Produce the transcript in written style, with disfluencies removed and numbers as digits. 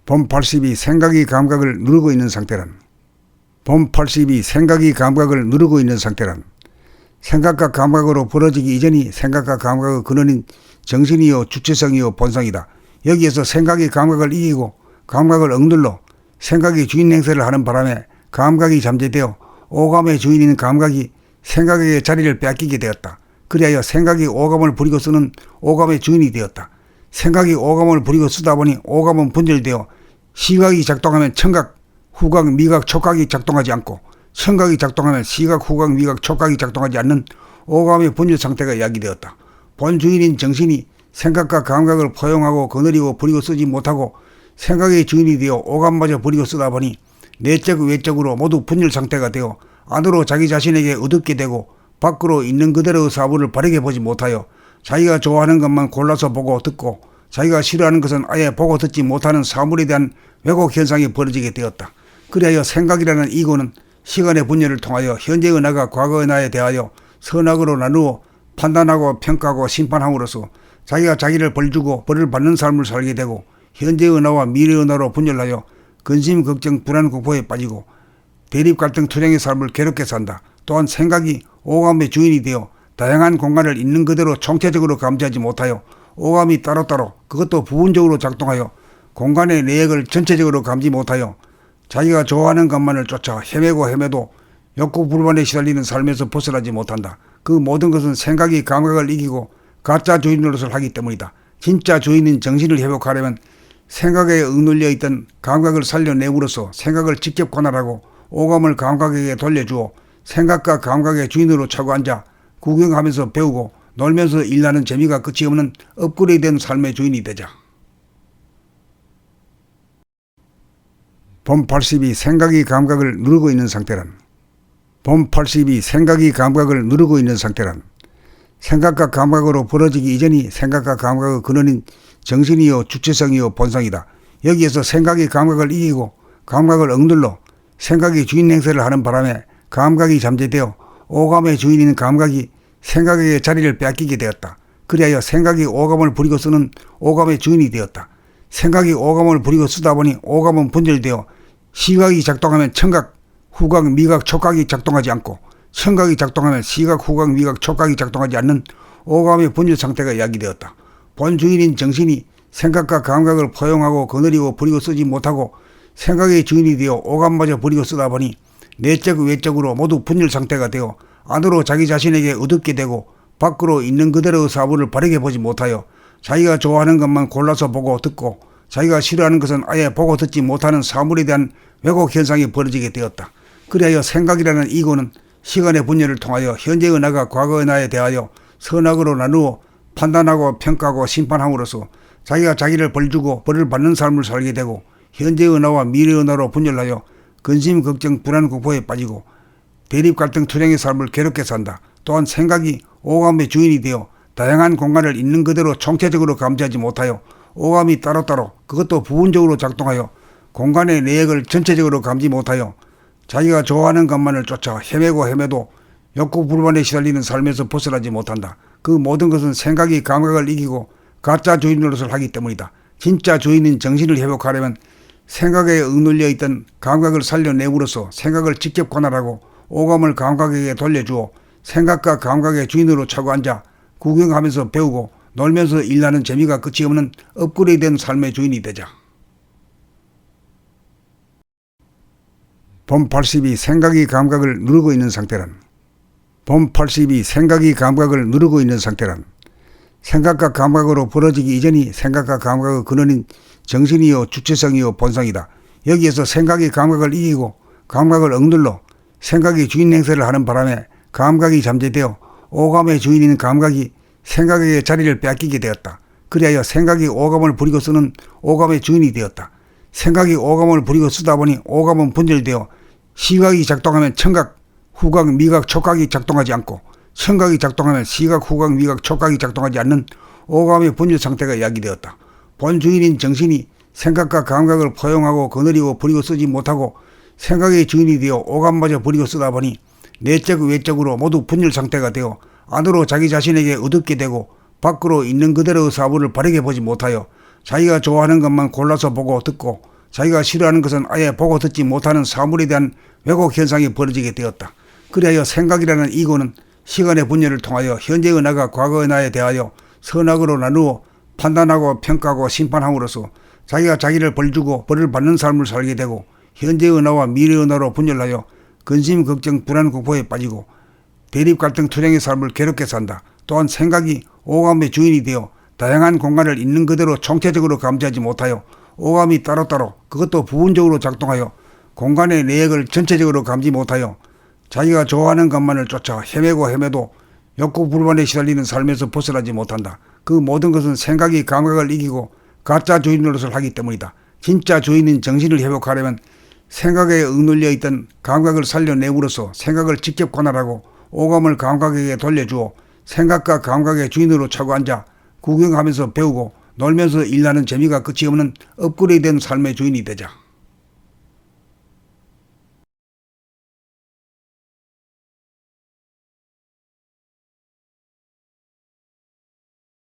본 80이 생각이 감각을 누르고 있는 상태란 본 80이 생각이 감각을 누르고 있는 상태란 생각과 감각으로 벌어지기 이전이 생각과 감각의 근원인 정신이요 주체성이요 본성이다. 여기에서 생각이 감각을 이기고 감각을 억눌러 생각이 주인 행세를 하는 바람에 감각이 잠재되어 오감의 주인인 감각이 생각에게 자리를 빼앗기게 되었다. 그리하여 생각이 오감을 부리고 쓰는 오감의 주인이 되었다. 생각이 오감을 부리고 쓰다 보니 오감은 분절되어 시각이 작동하면 청각, 후각, 미각, 촉각이 작동하지 않고 청각이 작동하면 시각, 후각, 미각, 촉각이 작동하지 않는 오감의 분절 상태가 야기되었다. 본 주인인 정신이 생각과 감각을 포용하고 거느리고 부리고 쓰지 못하고 생각의 주인이 되어 오감마저 부리고 쓰다 보니 내적 외적으로 모두 분열 상태가 되어 안으로 자기 자신에게 어둡게 되고 밖으로 있는 그대로의 사물을 바르게 보지 못하여 자기가 좋아하는 것만 골라서 보고 듣고 자기가 싫어하는 것은 아예 보고 듣지 못하는 사물에 대한 왜곡 현상이 벌어지게 되었다. 그리하여 생각이라는 이고는 시간의 분열을 통하여 현재의 나가 과거의 나에 대하여 선악으로 나누어 판단하고 평가하고 심판함으로써 자기가 자기를 벌주고 벌을 받는 삶을 살게 되고 현재의 나와 미래의 나로 분열하여 근심, 걱정, 불안, 공포에 빠지고 대립, 갈등, 투쟁의 삶을 괴롭게 산다. 또한 생각이 오감의 주인이 되어 다양한 공간을 있는 그대로 총체적으로 감지하지 못하여 오감이 따로따로 그것도 부분적으로 작동하여 공간의 내역을 전체적으로 감지 못하여 자기가 좋아하는 것만을 쫓아 헤매도 욕구 불만에 시달리는 삶에서 벗어나지 못한다. 그 모든 것은 생각이 감각을 이기고 가짜 주인 노릇을 하기 때문이다. 진짜 주인인 정신을 회복하려면 생각에 억눌려 있던 감각을 살려내므로써 생각을 직접 관할하고 오감을 감각에게 돌려주어 생각과 감각의 주인으로 차고 앉아 구경하면서 배우고 놀면서 일하는 재미가 끝이 없는 업그레이드된 삶의 주인이 되자. 본 80이 생각이 감각을 누르고 있는 상태란 본 80이 생각이 감각을 누르고 있는 상태란 생각과 감각으로 벌어지기 이전이 생각과 감각의 근원인 정신이요 주체성이요 본성이다. 여기에서 생각이 감각을 이기고 감각을 억눌러 생각이 주인 행세를 하는 바람에 감각이 잠재되어 오감의 주인인 감각이 생각에게 자리를 빼앗기게 되었다. 그리하여 생각이 오감을 부리고 쓰는 오감의 주인이 되었다. 생각이 오감을 부리고 쓰다 보니 오감은 분절되어 시각이 작동하면 청각, 후각, 미각, 촉각이 작동하지 않고 청각이 작동하면 시각, 후각, 미각, 촉각이 작동하지 않는 오감의 분절 상태가 야기되었다. 본 주인인 정신이 생각과 감각을 포용하고 거느리고 부리고 쓰지 못하고 생각의 주인이 되어 오감마저 부리고 쓰다 보니 내적 외적으로 모두 분열 상태가 되어 안으로 자기 자신에게 어둡게 되고 밖으로 있는 그대로의 사물을 바르게 보지 못하여 자기가 좋아하는 것만 골라서 보고 듣고 자기가 싫어하는 것은 아예 보고 듣지 못하는 사물에 대한 왜곡 현상이 벌어지게 되었다. 그리하여 생각이라는 이고는 시간의 분열을 통하여 현재의 나가 과거의 나에 대하여 선악으로 나누어 판단하고 평가하고 심판함으로써 자기가 자기를 벌주고 벌을 받는 삶을 살게 되고 현재의 나와 미래의 나로 분열하여 근심, 걱정, 불안, 공포에 빠지고 대립, 갈등, 투쟁의 삶을 괴롭게 산다. 또한 생각이 오감의 주인이 되어 다양한 공간을 있는 그대로 총체적으로 감지하지 못하여 오감이 따로따로 그것도 부분적으로 작동하여 공간의 내역을 전체적으로 감지 못하여 자기가 좋아하는 것만을 쫓아 헤매도 욕구 불만에 시달리는 삶에서 벗어나지 못한다. 그 모든 것은 생각이 감각을 이기고 가짜 주인 노릇을 하기 때문이다. 진짜 주인인 정신을 회복하려면 생각에 억눌려 있던 감각을 살려내므로써 생각을 직접 관할하고 오감을 감각에게 돌려주어 생각과 감각의 주인으로 차고 앉아 구경하면서 배우고 놀면서 일하는 재미가 끝이 없는 업그레이드된 삶의 주인이 되자. 본 80이 생각이 감각을 누르고 있는 상태란 본 80이 생각이 감각을 누르고 있는 상태란 생각과 감각으로 벌어지기 이전이 생각과 감각의 근원인 정신이요 주체성이요 본성이다. 여기에서 생각이 감각을 이기고 감각을 억눌러 생각이 주인 행세를 하는 바람에 감각이 잠재되어 오감의 주인인 감각이 생각에게 자리를 빼앗기게 되었다. 그리하여 생각이 오감을 부리고 쓰는 오감의 주인이 되었다. 생각이 오감을 부리고 쓰다 보니 오감은 분절되어 시각이 작동하면 청각, 후각, 미각, 촉각이 작동하지 않고 청각이 작동하면 시각, 후각, 미각, 촉각이 작동하지 않는 오감의 분절 상태가 야기되었다. 본 주인인 정신이 생각과 감각을 포용하고 거느리고 부리고 쓰지 못하고 생각의 주인이 되어 오감마저 부리고 쓰다 보니 내적 외적으로 모두 분열 상태가 되어 안으로 자기 자신에게 어둡게 되고 밖으로 있는 그대로의 사물을 바르게 보지 못하여 자기가 좋아하는 것만 골라서 보고 듣고 자기가 싫어하는 것은 아예 보고 듣지 못하는 사물에 대한 왜곡 현상이 벌어지게 되었다. 그리하여 생각이라는 이고는 시간의 분열을 통하여 현재의 나가 과거의 나에 대하여 선악으로 나누어 판단하고 평가하고 심판함으로써 자기가 자기를 벌주고 벌을 받는 삶을 살게 되고 현재의 나와 미래의 나로 분열하여 근심, 걱정, 불안, 공포에 빠지고 대립, 갈등, 투쟁의 삶을 괴롭게 산다. 또한 생각이 오감의 주인이 되어 다양한 공간을 있는 그대로 총체적으로 감지하지 못하여 오감이 따로따로 그것도 부분적으로 작동하여 공간의 내역을 전체적으로 감지 못하여 자기가 좋아하는 것만을 쫓아 헤매도 욕구 불만에 시달리는 삶에서 벗어나지 못한다. 그 모든 것은 생각이 감각을 이기고 가짜 주인 노릇을 하기 때문이다. 진짜 주인인 정신을 회복하려면 생각에 억눌려 있던 감각을 살려내므로써 생각을 직접 관할하고 오감을 감각에게 돌려주어 생각과 감각의 주인으로 차고 앉아 구경하면서 배우고 놀면서 일하는 재미가 끝이 없는 업그레이드된 삶의 주인이 되자.